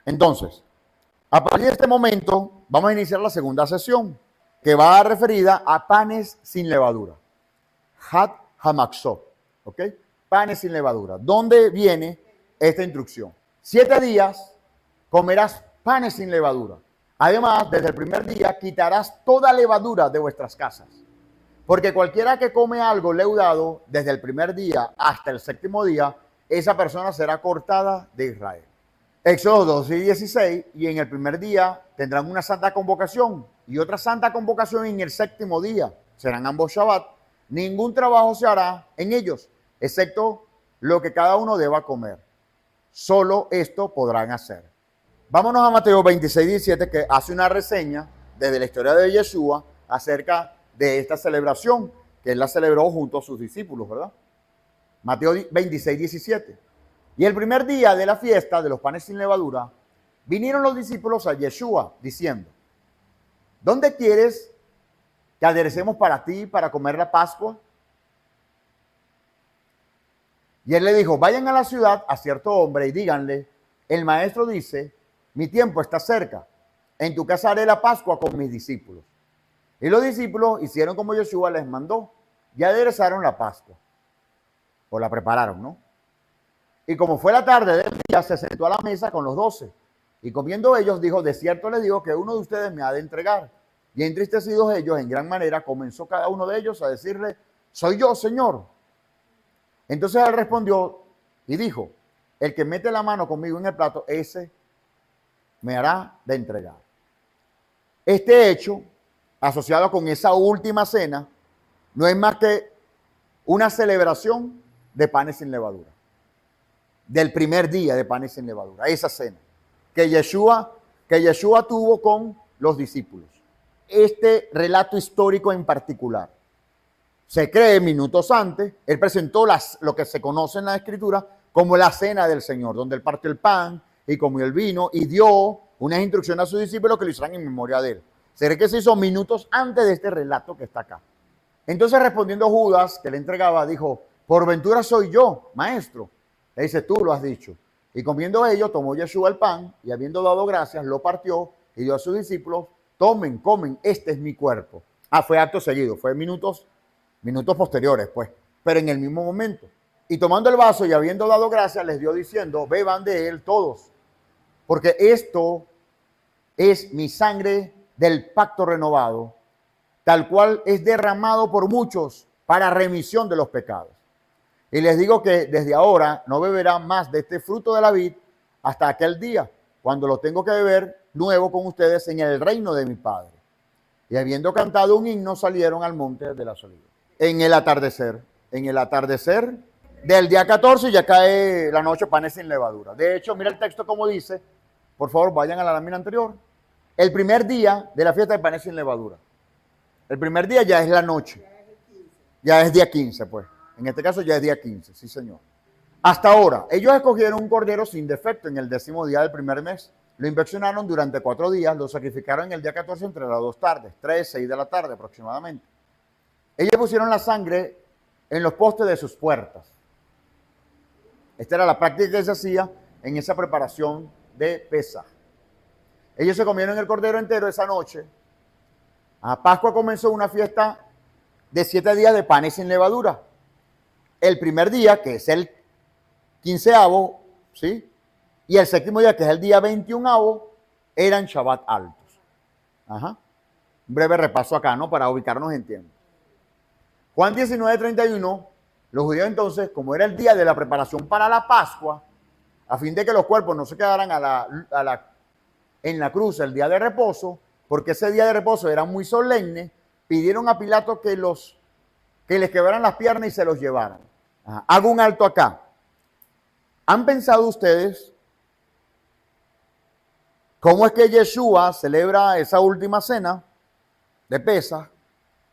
Entonces, a partir de este momento, vamos a iniciar la segunda sesión, que va referida a panes sin levadura. Hat Hamaxot, ¿ok? Panes sin levadura. ¿Dónde viene esta instrucción? 7 días comerás panes sin levadura. Además, desde el primer día quitarás toda levadura de vuestras casas. Porque cualquiera que come algo leudado desde el primer día hasta el séptimo día, esa persona será cortada de Israel. Éxodo 12 y 16, y en el primer día tendrán una santa convocación y otra santa convocación en el séptimo día. Serán ambos Shabbat. Ningún trabajo se hará en ellos, excepto lo que cada uno deba comer. Solo esto podrán hacer. Vámonos a Mateo 26, 17, que hace una reseña desde la historia de Yeshua acerca de esta celebración, que él la celebró junto a sus discípulos, ¿verdad? Mateo 26, 17. Y el primer día de la fiesta de los panes sin levadura, vinieron los discípulos a Yeshua diciendo: ¿dónde quieres que aderecemos para ti para comer la Pascua? Y él le dijo: vayan a la ciudad a cierto hombre y díganle: el maestro dice, mi tiempo está cerca, en tu casa haré la Pascua con mis discípulos. Y los discípulos hicieron como Yeshua les mandó y aderezaron la Pascua, o la prepararon, ¿no? Y como fue la tarde del día, se sentó a la mesa con los 12. Y comiendo ellos, dijo: de cierto les digo que uno de ustedes me ha de entregar. Y entristecidos ellos en gran manera, comenzó cada uno de ellos a decirle: soy yo, Señor. Entonces él respondió y dijo: el que mete la mano conmigo en el plato, ese me hará de entregar. Este hecho, asociado con esa última cena, no es más que una celebración de panes sin levadura. Del primer día de panes sin levadura, esa cena que Yeshua tuvo con los discípulos. Este relato histórico en particular se cree minutos antes. Él presentó lo que se conoce en la Escritura como la cena del Señor, donde él partió el pan y comió el vino y dio unas instrucciones a sus discípulos que lo hicieran en memoria de él. Se cree que se hizo minutos antes de este relato que está acá. Entonces, respondiendo Judas, que le entregaba, dijo: por ventura soy yo, maestro. Le dice: tú lo has dicho. Y comiendo ello, tomó Yeshua el pan y habiendo dado gracias, lo partió y dio a sus discípulos: tomen, comen, este es mi cuerpo. Fue acto seguido, fue minutos posteriores, pues, pero en el mismo momento. Y tomando el vaso y habiendo dado gracias, les dio diciendo: beban de él todos, porque esto es mi sangre del pacto renovado, tal cual es derramado por muchos para remisión de los pecados. Y les digo que desde ahora no beberán más de este fruto de la vid hasta aquel día, cuando lo tengo que beber nuevo con ustedes en el reino de mi Padre. Y habiendo cantado un himno, salieron al monte de las olivas. En el atardecer del día 14 ya cae la noche, panes sin levadura. De hecho, mira el texto como dice. Por favor, vayan a la lámina anterior. El primer día de la fiesta de panes sin levadura. El primer día ya es la noche. Ya es día 15, pues. En este caso ya es día 15, sí señor. Hasta ahora, ellos escogieron un cordero sin defecto en el 10º día del primer mes. Lo inspeccionaron durante 4 días, lo sacrificaron en el día 14 entre las 2 tardes, 3, 6 de la tarde aproximadamente. Ellos pusieron la sangre en los postes de sus puertas. Esta era la práctica que se hacía en esa preparación de Pesaj. Ellos se comieron el cordero entero esa noche. A Pascua comenzó una fiesta de 7 días de panes sin levadura. El primer día, que es el 15avo, ¿sí? Y el séptimo día, que es el día 21avo, eran Shabbat altos. Un breve repaso acá, ¿no? Para ubicarnos en tiempo. Juan 19:31, los judíos entonces, como era el día de la preparación para la Pascua, a fin de que los cuerpos no se quedaran en la cruz el día de reposo, porque ese día de reposo era muy solemne, pidieron a Pilato que les quebraran las piernas y se los llevaran. Hago un alto acá. ¿Han pensado ustedes cómo es que Yeshua celebra esa última cena de Pesaj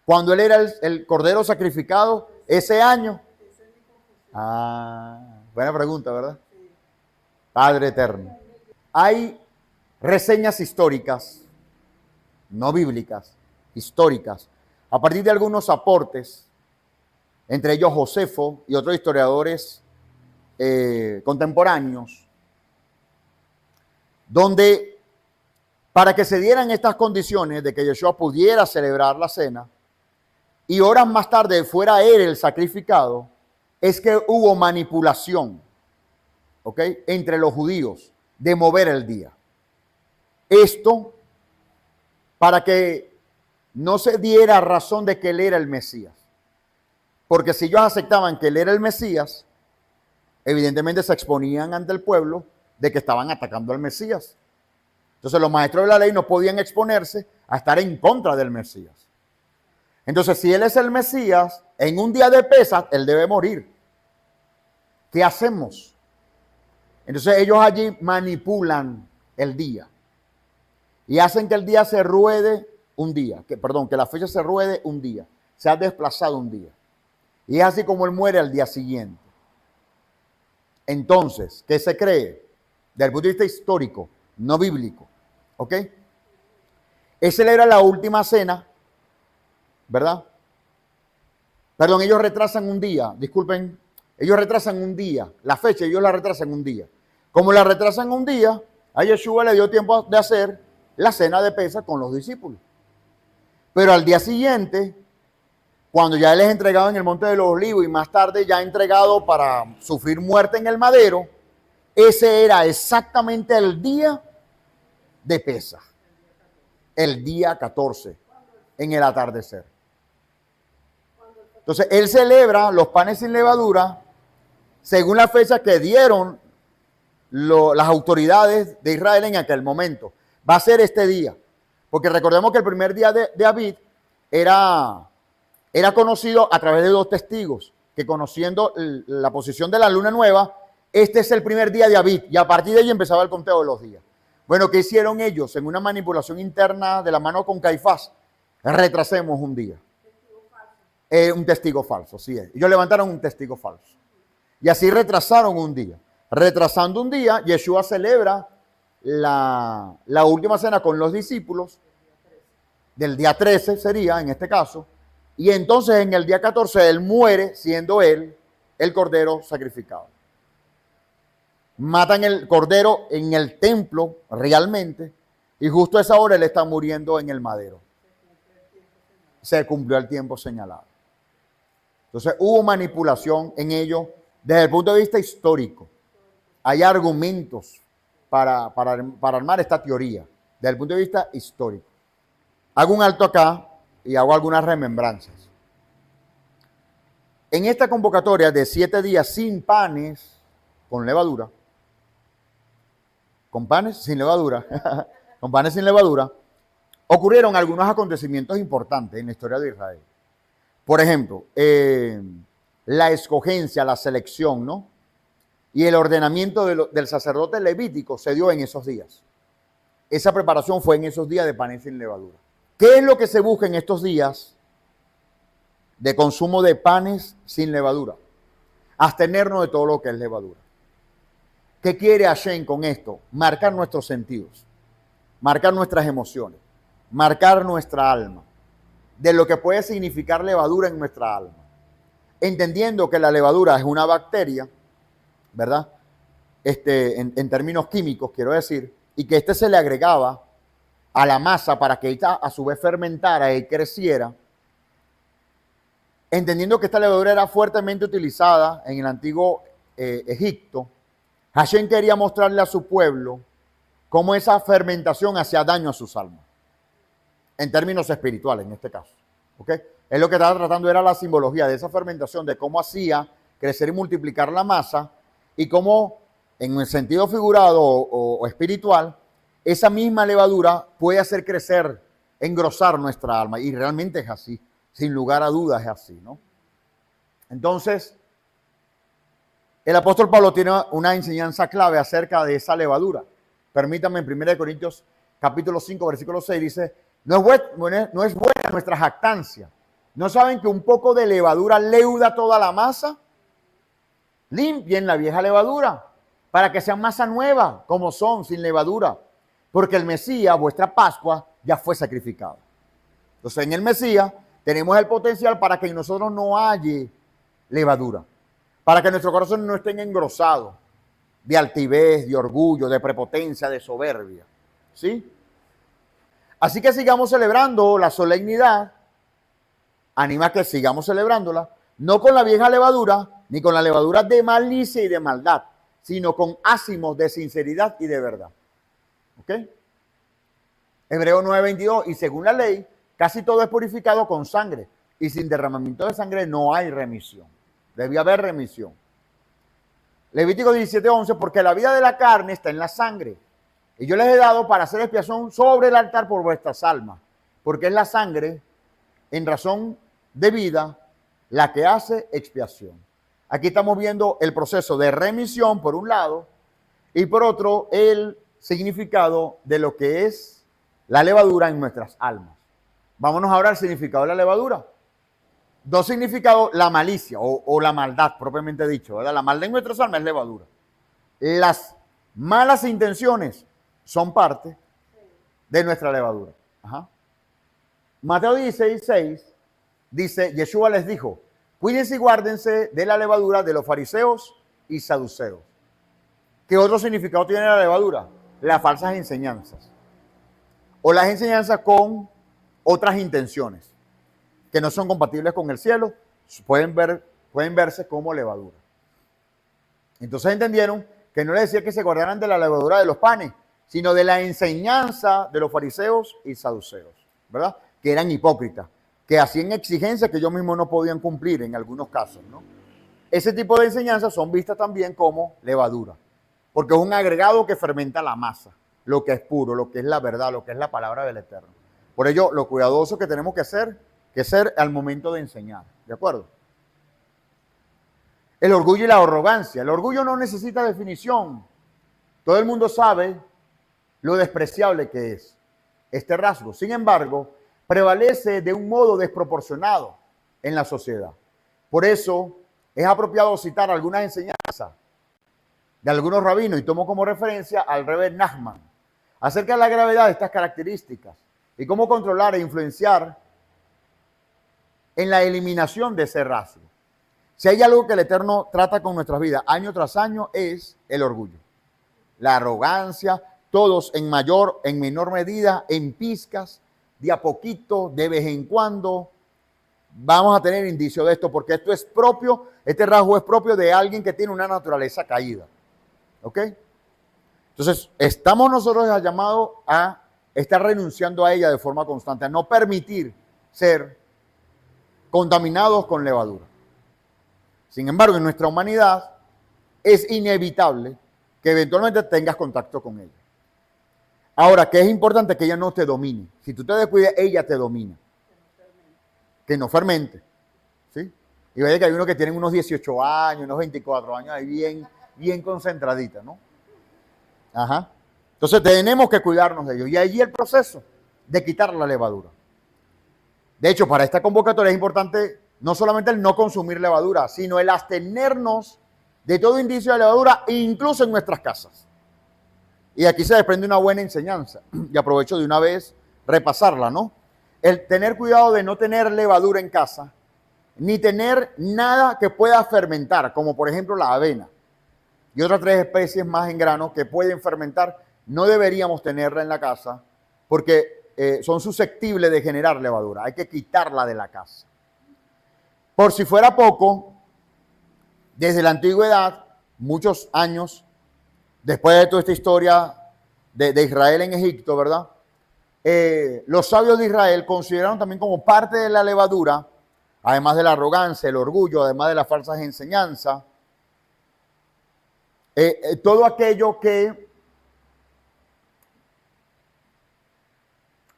cuando él era el cordero sacrificado ese año? Buena pregunta, ¿verdad? Padre eterno. Hay reseñas históricas, no bíblicas, históricas, a partir de algunos aportes entre ellos Josefo y otros historiadores contemporáneos, donde para que se dieran estas condiciones de que Yeshua pudiera celebrar la cena y horas más tarde fuera él el sacrificado, es que hubo manipulación, ¿ok?, entre los judíos de mover el día. Esto para que no se diera razón de que él era el Mesías. Porque si ellos aceptaban que él era el Mesías, evidentemente se exponían ante el pueblo de que estaban atacando al Mesías. Entonces los maestros de la ley no podían exponerse a estar en contra del Mesías. Entonces, si él es el Mesías, en un día de Pesaj, él debe morir. ¿Qué hacemos? Entonces ellos allí manipulan el día y hacen que el día se ruede un día, que la fecha se ruede un día, se ha desplazado un día. Y es así como él muere al día siguiente. Entonces, ¿qué se cree? Desde el punto de vista histórico, no bíblico, ¿ok? Esa era la última cena, ¿verdad? Perdón, ellos retrasan un día, disculpen, ellos retrasan un día, la fecha ellos la retrasan un día. Como la retrasan un día, a Yeshua le dio tiempo de hacer la cena de Pesaj con los discípulos. Pero al día siguiente, cuando ya él es entregado en el Monte de los Olivos y más tarde ya entregado para sufrir muerte en el madero, ese era exactamente el día de Pesaj, el día 14, en el atardecer. Entonces, él celebra los panes sin levadura según la fecha que dieron las autoridades de Israel en aquel momento. Va a ser este día, porque recordemos que el primer día de Abid era conocido a través de dos testigos, que conociendo la posición de la luna nueva, este es el primer día de Abid, y a partir de ahí empezaba el conteo de los días. Bueno, ¿qué hicieron ellos? En una manipulación interna de la mano con Caifás, retrasemos un día. Un testigo falso, sí es. Ellos levantaron un testigo falso. Y así retrasaron un día. Retrasando un día, Yeshua celebra la última cena con los discípulos, del día 13 sería en este caso, y entonces en el día 14 él muere siendo él el cordero sacrificado. Matan el cordero en el templo realmente, y justo a esa hora él está muriendo en el madero. Se cumplió el tiempo señalado. Entonces hubo manipulación en ello desde el punto de vista histórico. Hay argumentos para armar esta teoría desde el punto de vista histórico. Hago un alto acá y hago algunas remembranzas. En esta convocatoria de 7 días sin panes con levadura, con panes sin levadura, con panes sin levadura, ocurrieron algunos acontecimientos importantes en la historia de Israel. Por ejemplo, la escogencia, la selección, ¿no?, y el ordenamiento del sacerdote levítico se dio en esos días. Esa preparación fue en esos días de panes sin levadura. ¿Qué es lo que se busca en estos días de consumo de panes sin levadura? Abstenernos de todo lo que es levadura. ¿Qué quiere Hashem con esto? Marcar nuestros sentidos, marcar nuestras emociones, marcar nuestra alma, de lo que puede significar levadura en nuestra alma. Entendiendo que la levadura es una bacteria, ¿verdad? En términos químicos, quiero decir, y que se le agregaba a la masa para que ella a su vez fermentara y creciera. Entendiendo que esta levadura era fuertemente utilizada en el antiguo Egipto, Hashem quería mostrarle a su pueblo cómo esa fermentación hacía daño a sus almas, en términos espirituales en este caso. ¿Okay? Él lo que estaba tratando era la simbología de esa fermentación, de cómo hacía crecer y multiplicar la masa y cómo, en un sentido figurado o espiritual, esa misma levadura puede hacer crecer, engrosar nuestra alma. Y realmente es así, sin lugar a dudas es así, ¿no? Entonces, el apóstol Pablo tiene una enseñanza clave acerca de esa levadura. Permítanme, en 1 Corintios capítulo 5, versículo 6, dice, no es buena nuestra jactancia. ¿No saben que un poco de levadura leuda toda la masa? Limpien la vieja levadura para que sean masa nueva, como son, sin levadura. Porque el Mesías, vuestra Pascua, ya fue sacrificado. Entonces, en el Mesías tenemos el potencial para que en nosotros no haya levadura, para que nuestro corazón no esté engrosado de altivez, de orgullo, de prepotencia, de soberbia. ¿Sí? Así que sigamos celebrando la solemnidad, anima a que sigamos celebrándola, no con la vieja levadura, ni con la levadura de malicia y de maldad, sino con ácimos de sinceridad y de verdad. ¿Ok? Hebreos 9:22, y según la ley, casi todo es purificado con sangre, y sin derramamiento de sangre no hay remisión. Debe haber remisión. Levítico 17:11, porque la vida de la carne está en la sangre, y yo les he dado para hacer expiación sobre el altar por vuestras almas, porque es la sangre, en razón de vida, la que hace expiación. Aquí estamos viendo el proceso de remisión por un lado, y por otro el significado de lo que es la levadura en nuestras almas. Vámonos ahora al significado de la levadura. Dos significados: la malicia o la maldad, propiamente dicho, ¿verdad? La maldad en nuestras almas es levadura. Las malas intenciones son parte de nuestra levadura. Ajá. Mateo 16:6 dice, Yeshua les dijo, cuídense y guárdense de la levadura de los fariseos y saduceos. ¿Qué otro significado tiene la levadura? Las falsas enseñanzas. O las enseñanzas con otras intenciones que no son compatibles con el cielo, pueden verse como levadura. Entonces entendieron que no les decía que se guardaran de la levadura de los panes, sino de la enseñanza de los fariseos y saduceos, ¿verdad? Que eran hipócritas, que hacían exigencias que ellos mismos no podían cumplir en algunos casos, ¿no? Ese tipo de enseñanzas son vistas también como levadura, porque es un agregado que fermenta la masa, lo que es puro, lo que es la verdad, lo que es la palabra del Eterno. Por ello, lo cuidadoso que tenemos que ser al momento de enseñar, ¿de acuerdo? El orgullo y la arrogancia. El orgullo no necesita definición. Todo el mundo sabe lo despreciable que es este rasgo. Sin embargo, prevalece de un modo desproporcionado en la sociedad. Por eso es apropiado citar algunas enseñanzas de algunos rabinos, y tomo como referencia al Rebbe Nachman, acerca de la gravedad de estas características y cómo controlar e influenciar en la eliminación de ese rasgo. Si hay algo que el Eterno trata con nuestras vidas año tras año, es el orgullo, la arrogancia, todos en mayor, en menor medida, en pizcas, de a poquito, de vez en cuando. Vamos a tener indicio de esto, porque esto es propio, este rasgo es propio de alguien que tiene una naturaleza caída. ¿Ok? Entonces, estamos nosotros llamados a estar renunciando a ella de forma constante, a no permitir ser contaminados con levadura. Sin embargo, en nuestra humanidad es inevitable que eventualmente tengas contacto con ella. Ahora, que es importante que ella no te domine. Si tú te descuidas, ella te domina. Que no fermente. ¿Sí? Y vaya que hay unos que tienen unos 18 años, unos 24 años, ahí bien concentradita, ¿no? Ajá. Entonces tenemos que cuidarnos de ellos. Y allí el proceso de quitar la levadura. De hecho, para esta convocatoria es importante no solamente el no consumir levadura, sino el abstenernos de todo indicio de levadura, incluso en nuestras casas. Y aquí se desprende una buena enseñanza. Y aprovecho de una vez repasarla, ¿no? El tener cuidado de no tener levadura en casa, ni tener nada que pueda fermentar, como por ejemplo la avena y otras 3 especies más en grano que pueden fermentar. No deberíamos tenerla en la casa porque son susceptibles de generar levadura. Hay que quitarla de la casa. Por si fuera poco, desde la antigüedad, muchos años, después de toda esta historia de Israel en Egipto, ¿verdad? Los sabios de Israel consideraron también como parte de la levadura, además de la arrogancia, el orgullo, además de las falsas enseñanzas, todo aquello que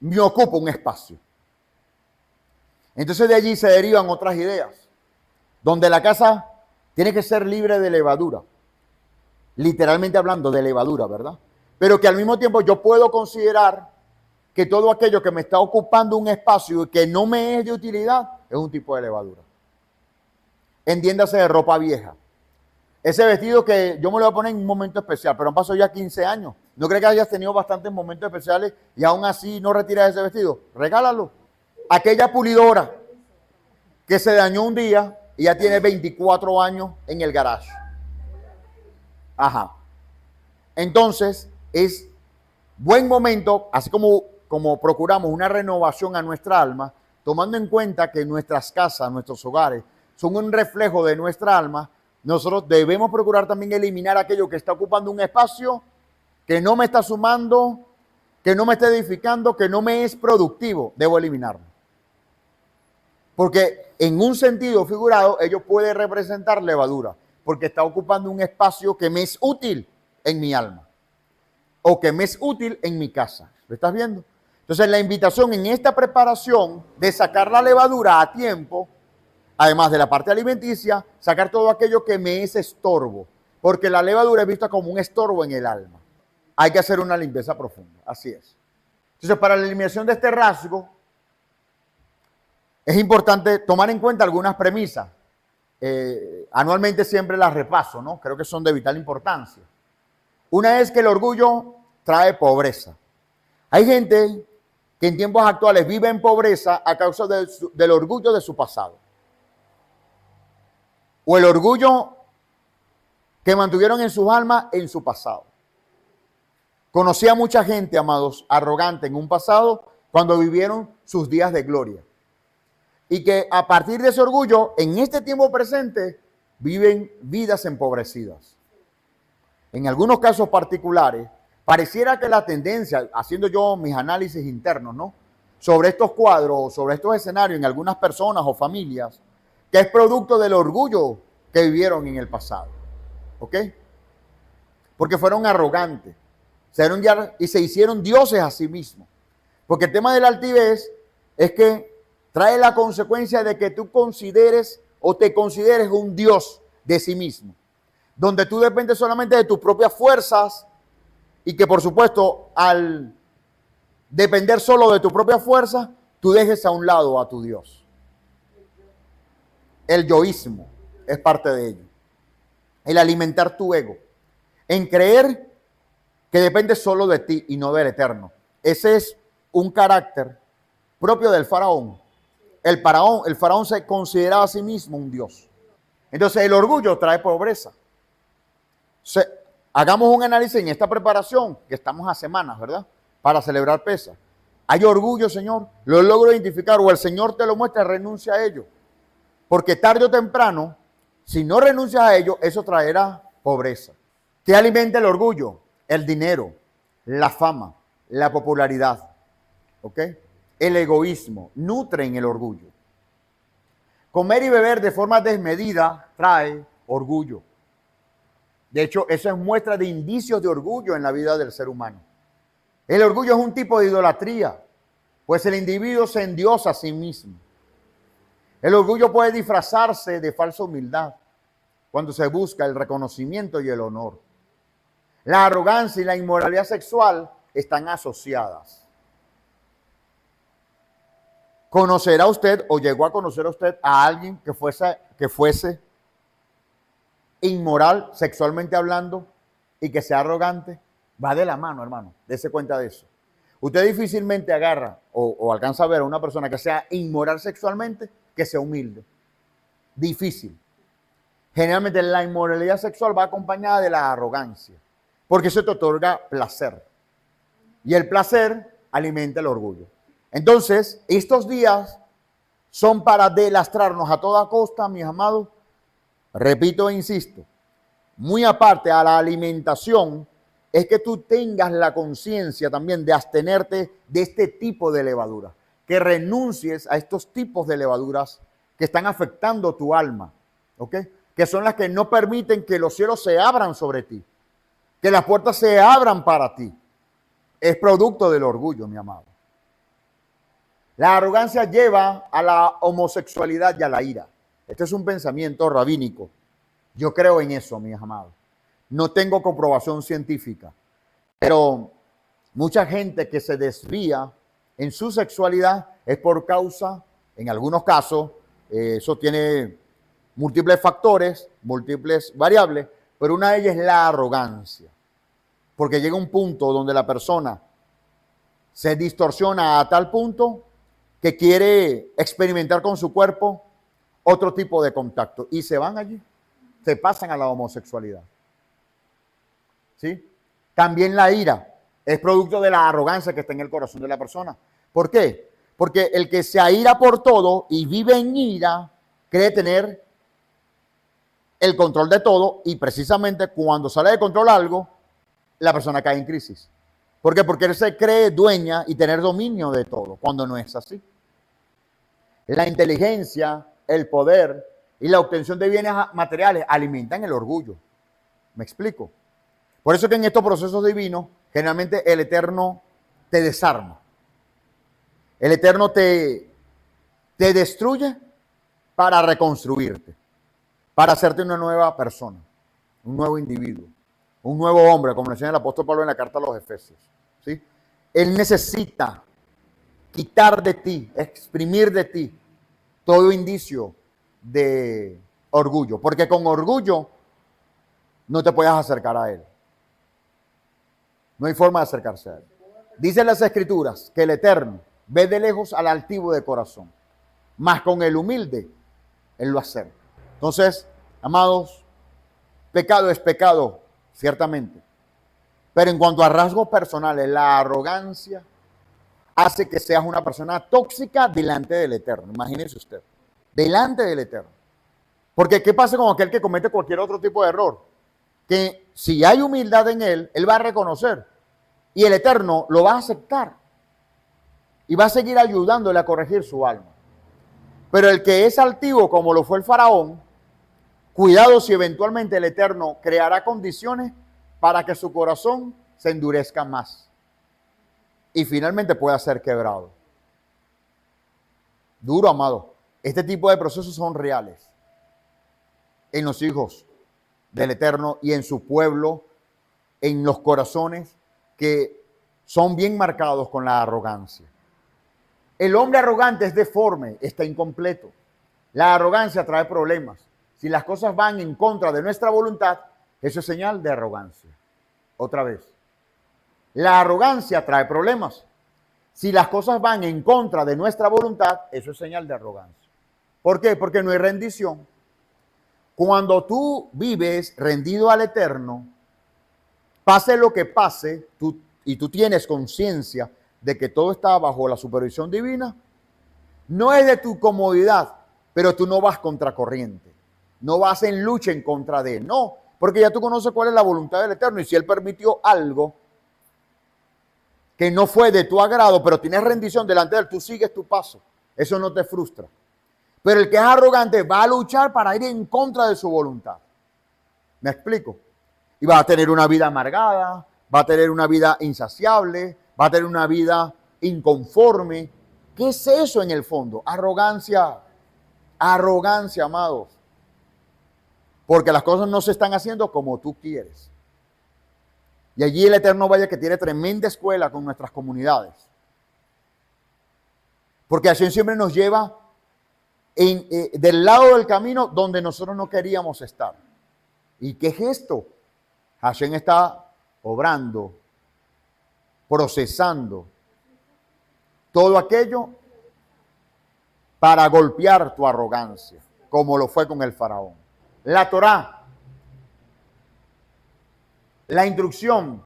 me ocupa un espacio. Entonces de allí se derivan otras ideas, donde la casa tiene que ser libre de levadura, literalmente hablando de levadura, ¿verdad? Pero que al mismo tiempo yo puedo considerar que todo aquello que me está ocupando un espacio y que no me es de utilidad es un tipo de levadura. Entiéndase de ropa vieja. Ese vestido que yo me lo voy a poner en un momento especial, pero han pasado ya 15 años. ¿No crees que hayas tenido bastantes momentos especiales y aún así no retiras ese vestido? Regálalo. Aquella pulidora que se dañó un día y ya tiene 24 años en el garage. Ajá. Entonces, es buen momento, así como procuramos una renovación a nuestra alma, tomando en cuenta que nuestras casas, nuestros hogares, son un reflejo de nuestra alma, nosotros debemos procurar también eliminar aquello que está ocupando un espacio, que no me está sumando, que no me está edificando, que no me es productivo. Debo eliminarlo. Porque en un sentido figurado, ello puede representar levadura, porque está ocupando un espacio que me es útil en mi alma o que me es útil en mi casa. ¿Lo estás viendo? Entonces, la invitación en esta preparación de sacar la levadura a tiempo, además de la parte alimenticia, sacar todo aquello que me es estorbo, porque la levadura es vista como un estorbo en el alma. Hay que hacer una limpieza profunda, así es. Entonces, para la eliminación de este rasgo, es importante tomar en cuenta algunas premisas. Anualmente siempre las repaso, ¿no? Creo que son de vital importancia. Una es que el orgullo trae pobreza. Hay gente que en tiempos actuales vive en pobreza a causa del orgullo de su pasado. O el orgullo que mantuvieron en sus almas en su pasado. Conocí a mucha gente, amados, arrogante en un pasado cuando vivieron sus días de gloria. Y que a partir de ese orgullo, en este tiempo presente, viven vidas empobrecidas. En algunos casos particulares, pareciera que la tendencia, haciendo yo mis análisis internos, ¿no?, sobre estos cuadros, sobre estos escenarios en algunas personas o familias, que es producto del orgullo que vivieron en el pasado. ¿Ok? Porque fueron arrogantes. Y se hicieron dioses a sí mismos. Porque el tema de la altivez es que trae la consecuencia de que tú consideres o te consideres un dios de sí mismo, donde tú dependes solamente de tus propias fuerzas y que, por supuesto, al depender solo de tu propia fuerza, tú dejes a un lado a tu Dios. El yoísmo es parte de ello. El alimentar tu ego. En creer que depende solo de ti y no del Eterno. Ese es un carácter propio del faraón. El faraón se consideraba a sí mismo un dios. Entonces el orgullo trae pobreza. Hagamos un análisis en esta preparación, que estamos a semanas, ¿verdad?, para celebrar Pesaj. Hay orgullo, Señor, lo logro identificar, o el Señor te lo muestra, renuncia a ello. Porque tarde o temprano, si no renuncias a ello, eso traerá pobreza. ¿Qué alimenta el orgullo? El dinero, la fama, la popularidad. ¿Ok? El egoísmo nutren el orgullo. Comer y beber de forma desmedida trae orgullo. De hecho, eso es muestra de indicios de orgullo en la vida del ser humano. El orgullo es un tipo de idolatría, pues el individuo se endiosa a sí mismo. El orgullo puede disfrazarse de falsa humildad cuando se busca el reconocimiento y el honor. La arrogancia y la inmoralidad sexual están asociadas. ¿Conocerá usted o llegó a conocer usted a alguien que fuese inmoral sexualmente hablando y que sea arrogante? Va de la mano, hermano. Dese cuenta de eso. Usted difícilmente agarra o alcanza a ver a una persona que sea inmoral sexualmente que sea humilde. Difícil. Generalmente la inmoralidad sexual va acompañada de la arrogancia, porque eso te otorga placer. Y el placer alimenta el orgullo. Entonces, estos días son para delastrarnos a toda costa, mis amados. Repito e insisto, muy aparte a la alimentación, es que tú tengas la conciencia también de abstenerte de este tipo de levadura, que renuncies a estos tipos de levaduras que están afectando tu alma, ¿ok? Que son las que no permiten que los cielos se abran sobre ti, que las puertas se abran para ti. Es producto del orgullo, mi amado. La arrogancia lleva a la homosexualidad y a la ira. Este es un pensamiento rabínico. Yo creo en eso, mis amados. No tengo comprobación científica, pero mucha gente que se desvía en su sexualidad es por causa, en algunos casos, eso tiene múltiples factores, múltiples variables, pero una de ellas es la arrogancia. Porque llega un punto donde la persona se distorsiona a tal punto que quiere experimentar con su cuerpo otro tipo de contacto y se van allí, se pasan a la homosexualidad. ¿Sí? También la ira es producto de la arrogancia que está en el corazón de la persona. ¿Por qué? Porque el que se aira por todo y vive en ira cree tener el control de todo y precisamente cuando sale de control algo, la persona cae en crisis. ¿Por qué? Porque él se cree dueña y tener dominio de todo, cuando no es así. La inteligencia, el poder y la obtención de bienes materiales alimentan el orgullo. ¿Me explico? Por eso que en estos procesos divinos, generalmente el Eterno te desarma. El Eterno te destruye para reconstruirte, para hacerte una nueva persona, un nuevo individuo, un nuevo hombre, como le enseña el apóstol Pablo en la carta a los Efesios. ¿Sí? Él necesita quitar de ti, exprimir de ti todo indicio de orgullo, porque con orgullo no te puedes acercar a Él. No hay forma de acercarse a Él. Dicen las Escrituras que el Eterno ve de lejos al altivo de corazón, mas con el humilde Él lo acerca. Entonces, amados, pecado es pecado, ciertamente. Pero en cuanto a rasgos personales, la arrogancia hace que seas una persona tóxica delante del Eterno. Imagínese usted, delante del Eterno. Porque ¿qué pasa con aquel que comete cualquier otro tipo de error? Que si hay humildad en él, él va a reconocer y el Eterno lo va a aceptar y va a seguir ayudándole a corregir su alma. Pero el que es altivo, como lo fue el faraón, cuidado si eventualmente el Eterno creará condiciones para que su corazón se endurezca más y finalmente pueda ser quebrado. Duro, amado. Este tipo de procesos son reales en los hijos del Eterno y en su pueblo, en los corazones que son bien marcados con la arrogancia. El hombre arrogante es deforme, está incompleto. La arrogancia trae problemas. Si las cosas van en contra de nuestra voluntad, eso es señal de arrogancia. Otra vez. La arrogancia trae problemas. Si las cosas van en contra de nuestra voluntad, eso es señal de arrogancia. ¿Por qué? Porque no hay rendición. Cuando tú vives rendido al Eterno, pase lo que pase, y tú tienes conciencia de que todo está bajo la supervisión divina, no es de tu comodidad, pero tú no vas contracorriente. No vas en lucha en contra de él. No, porque ya tú conoces cuál es la voluntad del Eterno. Y si él permitió algo que no fue de tu agrado, pero tienes rendición delante de él, tú sigues tu paso. Eso no te frustra. Pero el que es arrogante va a luchar para ir en contra de su voluntad. ¿Me explico? Y va a tener una vida amargada, va a tener una vida insaciable, va a tener una vida inconforme. ¿Qué es eso en el fondo? Arrogancia. Arrogancia, amados. Porque las cosas no se están haciendo como tú quieres. Y allí el Eterno vaya que tiene tremenda escuela con nuestras comunidades. Porque Hashem siempre nos lleva del lado del camino donde nosotros no queríamos estar. ¿Y qué es esto? Hashem está obrando, procesando todo aquello para golpear tu arrogancia, como lo fue con el faraón. La Torá, la instrucción,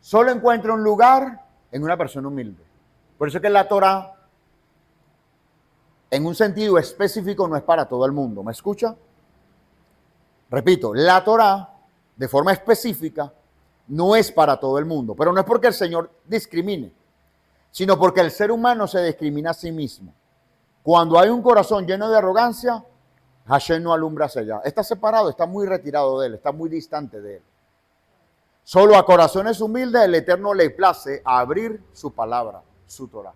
solo encuentra un lugar en una persona humilde. Por eso es que la Torá, en un sentido específico, no es para todo el mundo. ¿Me escucha? Repito, la Torá, de forma específica, no es para todo el mundo. Pero no es porque el Señor discrimine, sino porque el ser humano se discrimina a sí mismo. Cuando hay un corazón lleno de arrogancia, Hashem no alumbra hacia allá. Está separado, está muy retirado de él, está muy distante de él. Solo a corazones humildes el Eterno le place a abrir su palabra, su Torah.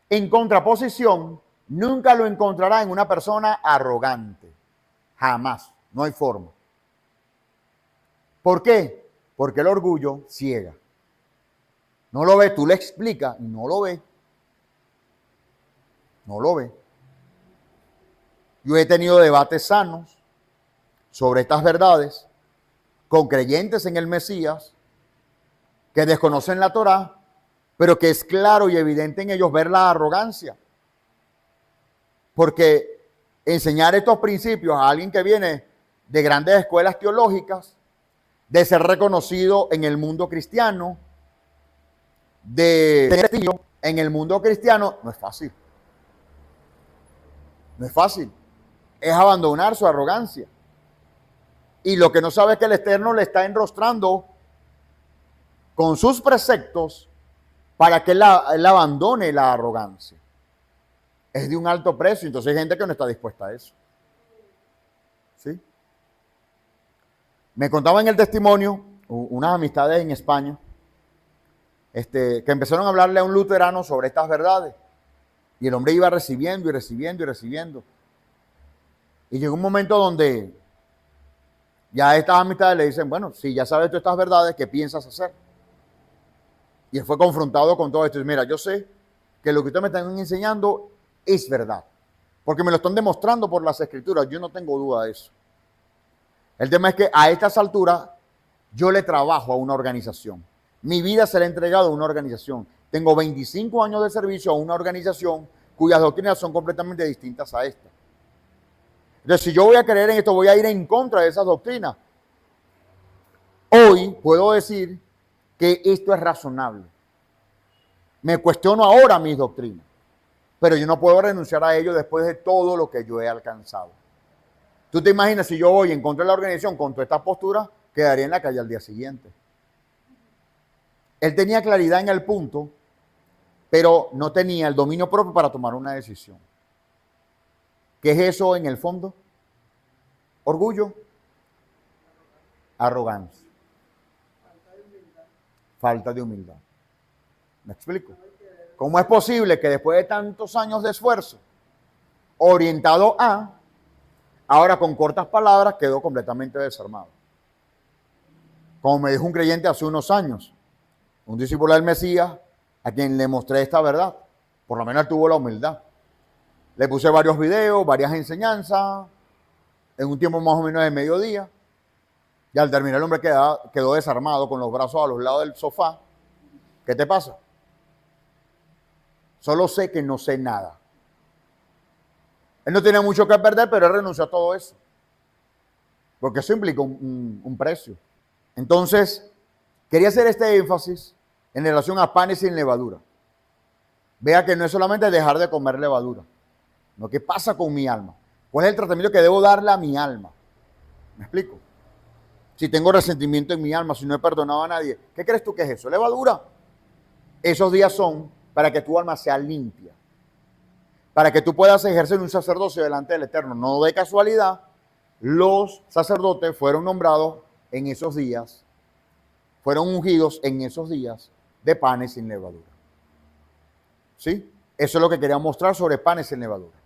En contraposición, nunca lo encontrará en una persona arrogante. Jamás. No hay forma. ¿Por qué? Porque el orgullo ciega. No lo ve, tú le explicas y no lo ve. No lo ve. Yo he tenido debates sanos sobre estas verdades con creyentes en el Mesías que desconocen la Torá, pero que es claro y evidente en ellos ver la arrogancia. Porque enseñar estos principios a alguien que viene de grandes escuelas teológicas, de ser reconocido en el mundo cristiano, de tener prestigio en el mundo cristiano, no es fácil. No es fácil. Es abandonar su arrogancia. Y lo que no sabe es que el Eterno le está enrostrando con sus preceptos para que él abandone la arrogancia. Es de un alto precio, entonces hay gente que no está dispuesta a eso. ¿Sí? Me contaban en el testimonio unas amistades en España que empezaron a hablarle a un luterano sobre estas verdades. Y el hombre iba recibiendo y recibiendo y recibiendo. Y llegó un momento donde ya estas amistades le dicen, bueno, si ya sabes tú estas verdades, ¿qué piensas hacer? Y él fue confrontado con todo esto. Y mira, yo sé que lo que ustedes me están enseñando es verdad. Porque me lo están demostrando por las escrituras. Yo no tengo duda de eso. El tema es que a estas alturas yo le trabajo a una organización. Mi vida se la he entregado a una organización. Tengo 25 años de servicio a una organización cuyas doctrinas son completamente distintas a esta. Entonces, si yo voy a creer en esto, voy a ir en contra de esas doctrinas. Hoy puedo decir que esto es razonable. Me cuestiono ahora mis doctrinas, pero yo no puedo renunciar a ello después de todo lo que yo he alcanzado. ¿Tú te imaginas si yo voy en contra de la organización con toda esta postura? Quedaría en la calle al día siguiente. Él tenía claridad en el punto, pero no tenía el dominio propio para tomar una decisión. ¿Qué es eso en el fondo? Orgullo, arrogancia, falta de humildad. ¿Me explico? ¿Cómo es posible que después de tantos años de esfuerzo, orientado a, ahora con cortas palabras quedó completamente desarmado? Como me dijo un creyente hace unos años, un discípulo del Mesías, a quien le mostré esta verdad, por lo menos tuvo la humildad. Le puse varios videos, varias enseñanzas, en un tiempo más o menos de mediodía, y al terminar el hombre quedó desarmado con los brazos a los lados del sofá. ¿Qué te pasa? Solo sé que no sé nada. Él no tiene mucho que perder, pero él renunció a todo eso. Porque eso implica un precio. Entonces, quería hacer este énfasis en relación a panes sin levadura. Vea que no es solamente dejar de comer levadura, sino qué pasa con mi alma. ¿Cuál es el tratamiento que debo darle a mi alma? ¿Me explico? Si tengo resentimiento en mi alma, si no he perdonado a nadie, ¿qué crees tú que es eso? ¿Levadura? Esos días son para que tu alma sea limpia, para que tú puedas ejercer un sacerdocio delante del Eterno. No de casualidad, los sacerdotes fueron nombrados en esos días, fueron ungidos en esos días de panes sin levadura. ¿Sí? Eso es lo que quería mostrar sobre panes sin levadura.